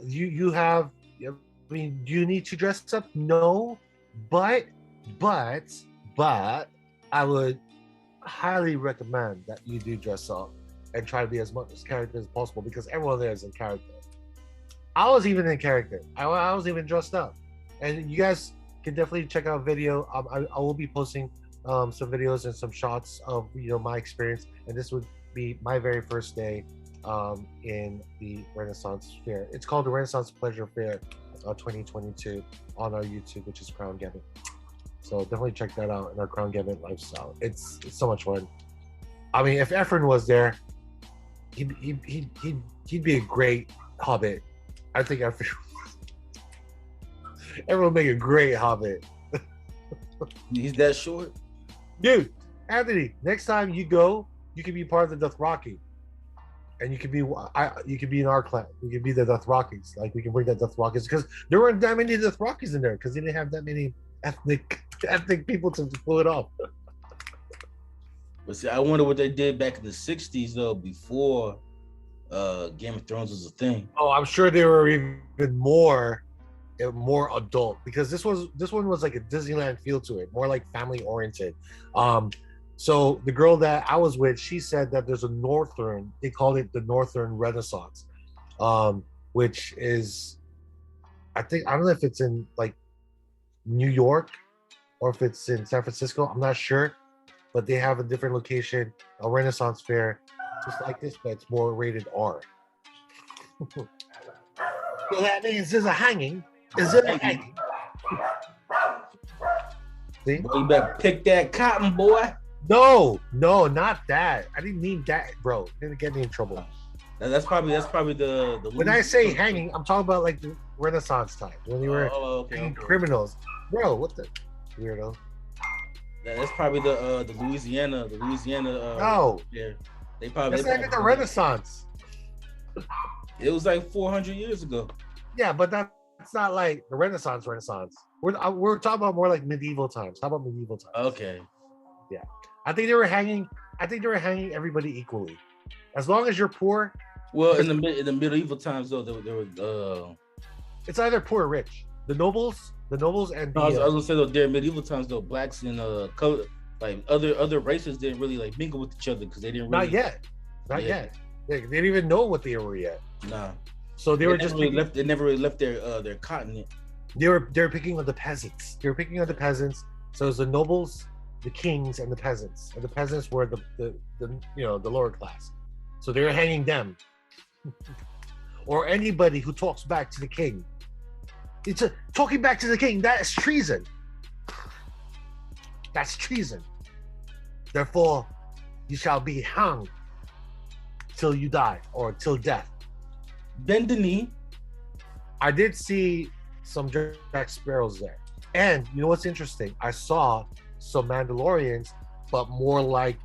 You have. I mean, do you need to dress up? No, but but but I would highly recommend that you do dress up and try to be as much as character as possible because everyone there is in character. I was even in character. I was even dressed up, and you guys can definitely check out video. I will be posting some videos and some shots of my experience, and this would be my very first day in the Renaissance Fair. It's called the Renaissance Pleasure Fair 2022 on our YouTube, which is Crown Gambit. So definitely check that out in our Crown Gambit lifestyle. It's so much fun. I mean, if Efren was there, he'd be a great Hobbit. I think Efren would make a great Hobbit. He's that short, dude. Anthony, next time you go, you can be part of the Dothraki, and you can be in our clan. You can be the Dothrakis. Like we can bring the Dothrakis because there weren't that many Dothrakis in there because they didn't have that many ethnic people to pull it off. But see, I wonder what they did back in the '60s though, before Game of Thrones was a thing. Oh, I'm sure they were even more adult because this one was like a Disneyland feel to it, more like family oriented. So the girl that I was with, she said that there's a Northern, they called it the Northern Renaissance, which is, I don't know if it's in like New York or if it's in San Francisco, I'm not sure, but they have a different location, a Renaissance fair, just like this, but it's more rated R. So that means there's a hanging. Is it a hanging? See? Boy, you better pick that cotton, boy. No, not that. I didn't mean that, bro. Didn't get me in trouble. That's probably the when I say hanging, I'm talking about like the Renaissance time when they were criminals. Bro, what the weirdo? That's probably the Louisiana. No, yeah, they probably. That's not even the Renaissance. It was like 400 years ago. Yeah, but that's not like the Renaissance. We're talking about more like medieval times. How about medieval times? Okay. Yeah, I think they were hanging everybody equally, as long as you're poor. Well, in the medieval times though, there were. It's either poor or rich. The nobles, and I was gonna say though, during medieval times though, blacks and like other races didn't really like mingle with each other because they didn't. Really, not yet. They didn't even know what they were yet. Nah. So they were just they never really left their continent. They were picking on the peasants. They were picking on the peasants. So it was the nobles, the kings, and the peasants. And the peasants were the lower class. So they were hanging them. Or anybody who talks back to the king. Talking back to the king, that is treason. That's treason. Therefore, you shall be hung till you die or till death. Bend the knee. I did see some Jack Sparrows there. And you know what's interesting? I saw some Mandalorians, but more like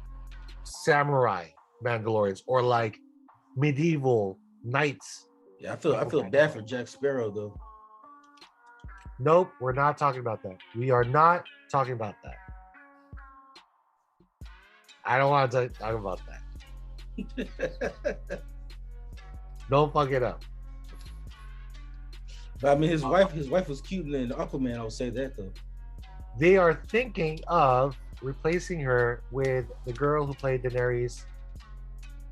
samurai Mandalorians or like medieval knights. Yeah, I feel bad for Jack Sparrow though. Nope, we're not talking about that. We are not talking about that. I don't want to talk about that. Don't fuck it up. But I mean, his wife was cute in Aquaman. I would say that though. They are thinking of replacing her with the girl who played Daenerys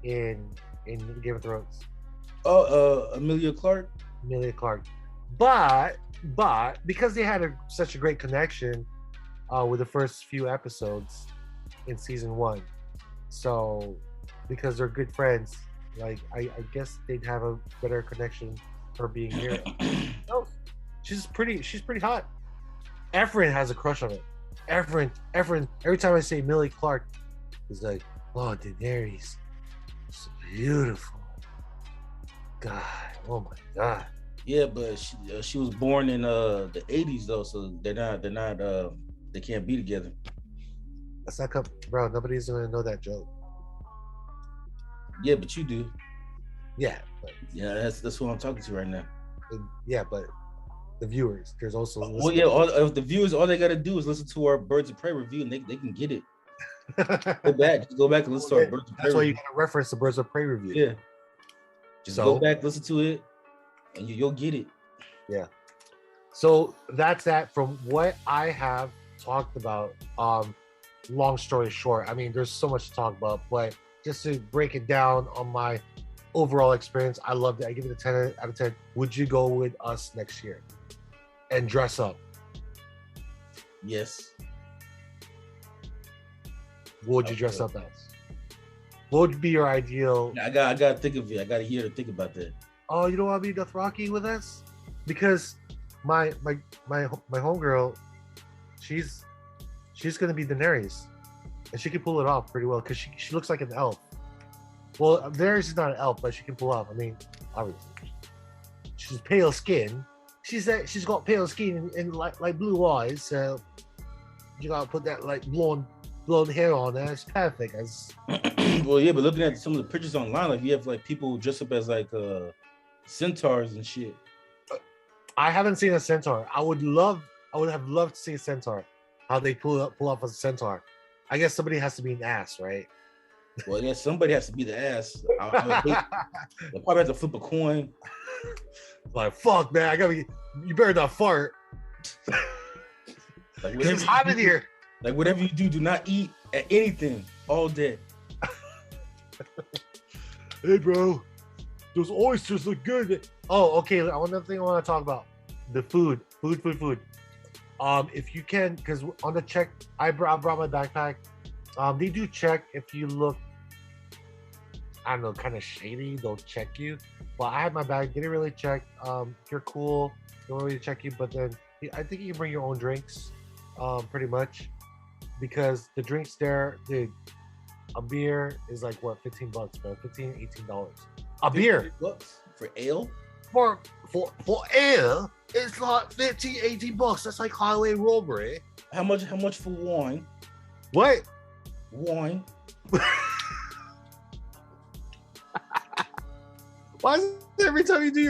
in Game of Thrones. Oh, Emilia Clarke. But because they had such a great connection with the first few episodes in season 1, so because they're good friends, like I guess they'd have a better connection for being here. No, she's pretty hot. Efren has a crush on it. Efren. Every time I say Emilia Clarke, he's like, "Oh, Daenerys, so beautiful. God, oh my God." Yeah, but she was born in the 80s though, so they can't be together. That's not bro. Nobody's gonna know that joke. Yeah, but you do. Yeah, but yeah, that's what I'm talking to right now. Yeah, but the viewers, there's also if the viewers, all they gotta do is listen to our Birds of Prey review, and they can get it. Go back and listen to our Birds of Prey. That's why you gotta reference the Birds of Prey review. Yeah, just go back, listen to it. and you'll get it. Yeah. So that's that from what I have talked about. Long story short, I mean, there's so much to talk about, but just to break it down on my overall experience, I loved it. I give it a 10 out of 10. Would you go with us next year and dress up? Yes. What would you dress up as? What would be your ideal? I gotta think of it. I got a year to think about that. Oh, you don't want to be Dothraki with us? Because my homegirl, she's gonna be Daenerys, and she can pull it off pretty well because she looks like an elf. Well, Daenerys is not an elf, but she can pull off. I mean, obviously, she's pale skin. She's got pale skin and like blue eyes. So you gotta put that like blonde hair on there. It's perfect. Well, yeah, but looking at some of the pictures online, like you have like people dressed up as like centaurs and shit. I haven't seen a centaur. I would have loved to see a centaur. How they pull off a centaur. I guess somebody has to be an ass, right? Well, yeah, somebody has to be the ass. They'll probably have to flip a coin. Like, fuck, man, you better not fart. Like, it's hot in here. Like, whatever you do not eat at anything all day. Hey, bro, those oysters look good. Oh, okay. Another thing I want to talk about: the food. If you can, because on the check, I brought my backpack. They do check if you look, I don't know, kind of shady. They'll check you. But I had my bag. They didn't really check. If you're cool, they don't really check you. But then I think you can bring your own drinks, pretty much, because the drinks there, dude, a beer is like what, $15, man, $18. A beer for ale. For ale, it's like $18. That's like highway robbery. How much for wine? What? Wine. Why is it every time you do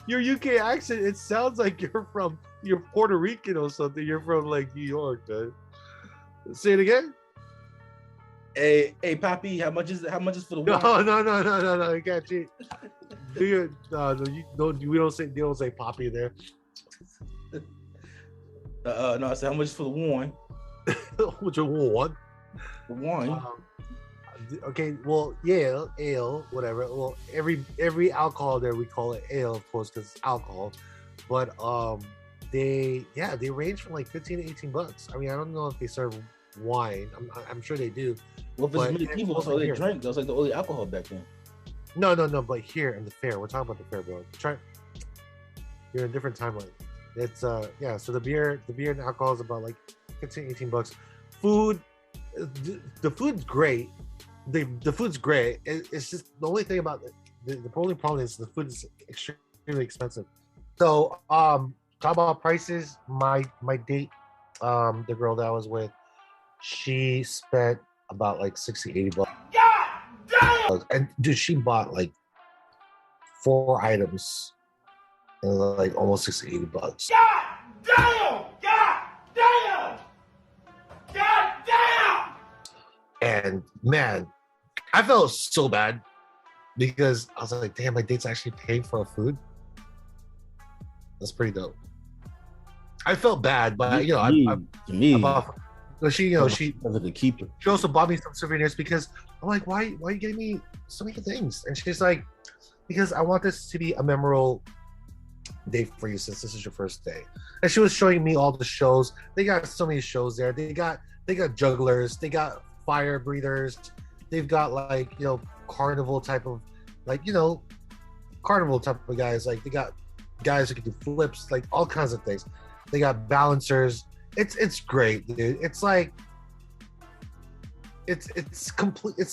your UK accent, it sounds like you're Puerto Rican or something? You're from like New York, dude. Say it again. Hey, Papi, how much is for the wine? No, you can't cheat. We don't say Poppy there. No, I said how much for the wine? Which one? The wine. Okay, well, yeah, ale, whatever. Well, every alcohol there we call it ale, of course, because it's alcohol. But they range from like $15 to $18. I mean, I don't know if they serve wine. I'm sure they do. Well, if it's medieval, that's all they drank. That was like the only alcohol back then. No. But here in the fair, we're talking about the fair, bro. You're in a different timeline. It's So the beer and alcohol is about like $15, $18. Food, the food's great. The food's great. It's just the only thing about the only problem is the food is extremely expensive. So talk about prices. My date, the girl that I was with, she spent about like $60, $80. God damn! And dude, she bought like 4 items and like almost $60, $80. God damn! God damn! God damn! And man, I felt so bad because I was like, damn, my date's actually paying for our food. That's pretty dope. I felt bad, but she also bought me some souvenirs because I'm like, why are you getting me so many things? And she's like, because I want this to be a memorable day for you since this is your first day. And she was showing me all the shows. They got so many shows there. They got jugglers, they got fire breathers, they've got like, carnival type of guys. Like they got guys who can do flips, like all kinds of things. They got balancers. It's great, dude. It's like it's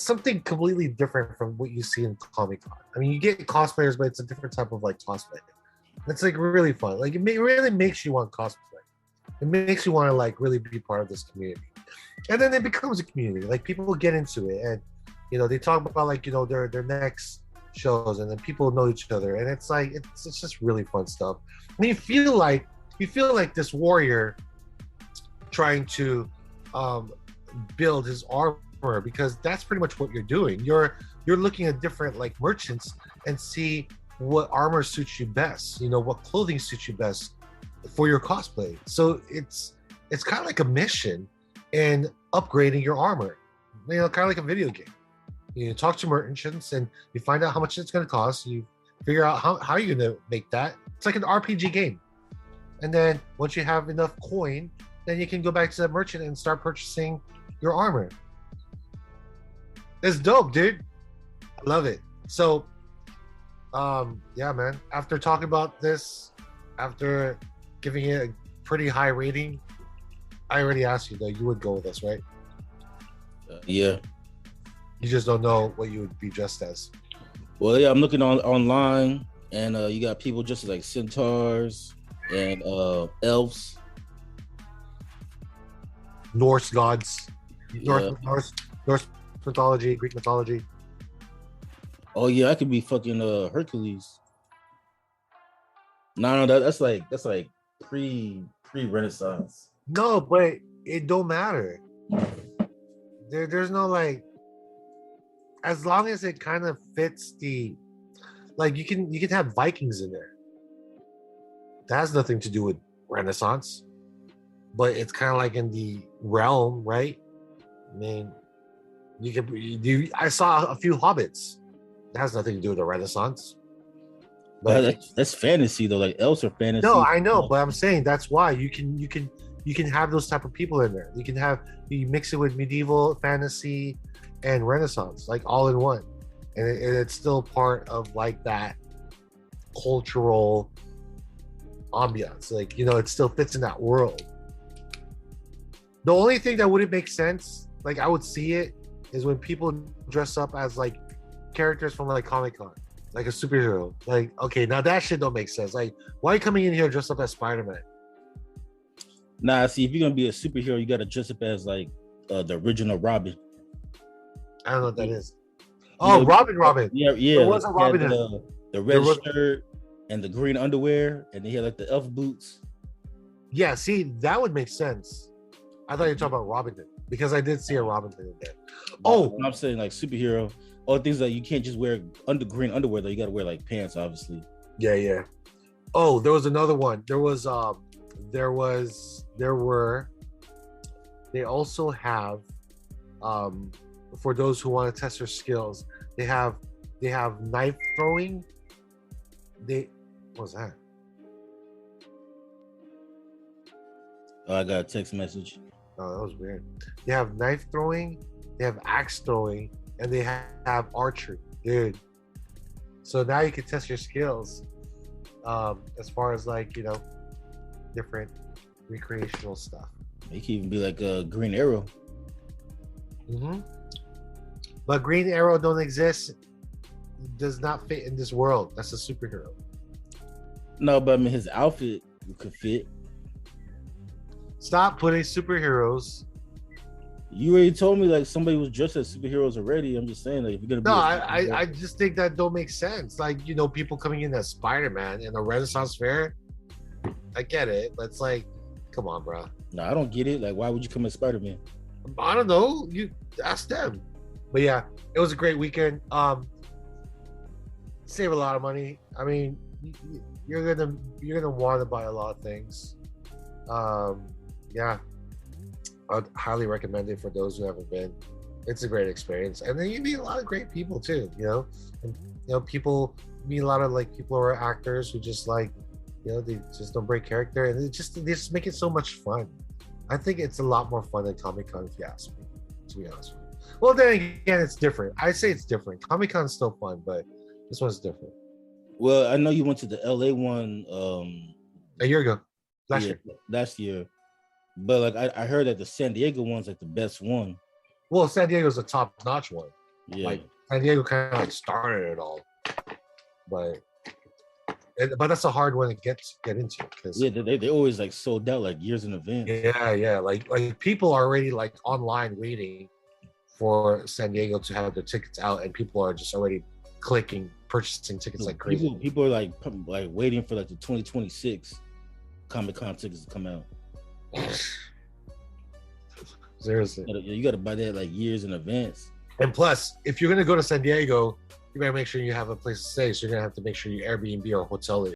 something completely different from what you see in Comic-Con. I mean, you get cosplayers, but it's a different type of like cosplay. It's like really fun. Like it really makes you want cosplay. It makes you want to like really be part of this community. And then it becomes a community. Like people get into it, and they talk about like their next shows, and then people know each other, and it's like it's just really fun stuff. And you feel like this warrior trying to build his armor, because that's pretty much what you're doing. You're looking at different like merchants and see what armor suits you best, what clothing suits you best for your cosplay. So it's kind of like a mission in upgrading your armor, kind of like a video game. You talk to merchants and you find out how much it's going to cost. You figure out how you're going to make that. It's like an RPG game. And then once you have enough coin, then you can go back to the merchant and start purchasing your armor. It's dope, dude. I love it. So, yeah, man. After talking about this, after giving it a pretty high rating, I already asked you though. You would go with us, right? Yeah. You just don't know what you would be dressed as. Well, yeah, I'm looking online, and you got people just like centaurs and elves, Norse gods, Yeah. Norse mythology, Greek mythology. Oh yeah, I could be fucking Hercules. No, that's like pre-Renaissance. No, but it don't matter. There's no like, as long as it kind of fits the, like you can have Vikings in there. That has nothing to do with Renaissance, but it's kind of like in the realm, right? I mean, I saw a few hobbits. That has nothing to do with the Renaissance. But that's fantasy though. Like elves are fantasy. No, I know, but I'm saying that's why you can have those type of people in there. You mix it with medieval, fantasy, and Renaissance, like all in one, and it's still part of like that cultural ambiance. Like it still fits in that world. The only thing that wouldn't make sense, like I would see it, is when people dress up as like characters from like Comic-Con, like a superhero. Like, okay, now that shit don't make sense. Like, why are you coming in here dressed up as Spider-Man? Nah, see, if you're gonna be a superhero, you gotta dress up as like the original Robin. I don't know what that is. Oh, Robin. Yeah. There was a Robin. The red shirt and the green underwear, and they had like the elf boots. Yeah, see, that would make sense. I thought you were talking about Robin Hood, because I did see a Robin Hood in there. Oh, I'm saying like superhero. All things like you can't just wear green underwear though. You gotta wear like pants, obviously. Yeah. Oh, there was another one. They also have, for those who want to test their skills, they have knife throwing. What was that? Oh, I got a text message. Oh, that was weird. They have knife throwing, they have axe throwing, and they have archery, dude. So now you can test your skills, as far as like different recreational stuff. You can even be like a Green Arrow. Mm-hmm. But Green Arrow don't exist. Does not fit in this world. That's a superhero. No, but I mean his outfit could fit. Stop putting superheroes. You already told me like somebody was dressed as superheroes already. I'm just saying like if you're gonna be I just think that don't make sense. Like people coming in as Spider-Man in a Renaissance fair. I get it, but it's like, come on, bro. No, I don't get it. Like, why would you come as Spider-Man? I don't know. You ask them. But yeah, it was a great weekend. Save a lot of money. I mean, you're gonna want to buy a lot of things. Yeah, I'd highly recommend it for those who haven't been. It's a great experience, and then you meet a lot of great people too. And people meet a lot of like people who are actors who just like, they just don't break character, and they just make it so much fun. I think it's a lot more fun than Comic-Con, if you ask me, to be honest with you. Well, then again, it's different. I say it's different. Comic-Con's still fun, but this one's different. Well, I know you went to the LA one a year ago, last year, but like I heard that the San Diego one's like the best one. Well, San Diego's a top-notch one. Yeah, like San Diego kind of like started it all, but that's a hard one to get into, because they always like sold out like years in advance. Yeah, like people are already like online waiting for San Diego to have their tickets out, and people are just already purchasing tickets like crazy. People are like waiting for like the 2026 Comic-Con tickets to come out. Seriously, you got to buy that like years in advance. And plus, if you're gonna go to San Diego, you better make sure you have a place to stay. So you're gonna have to make sure you Airbnb or hotel it.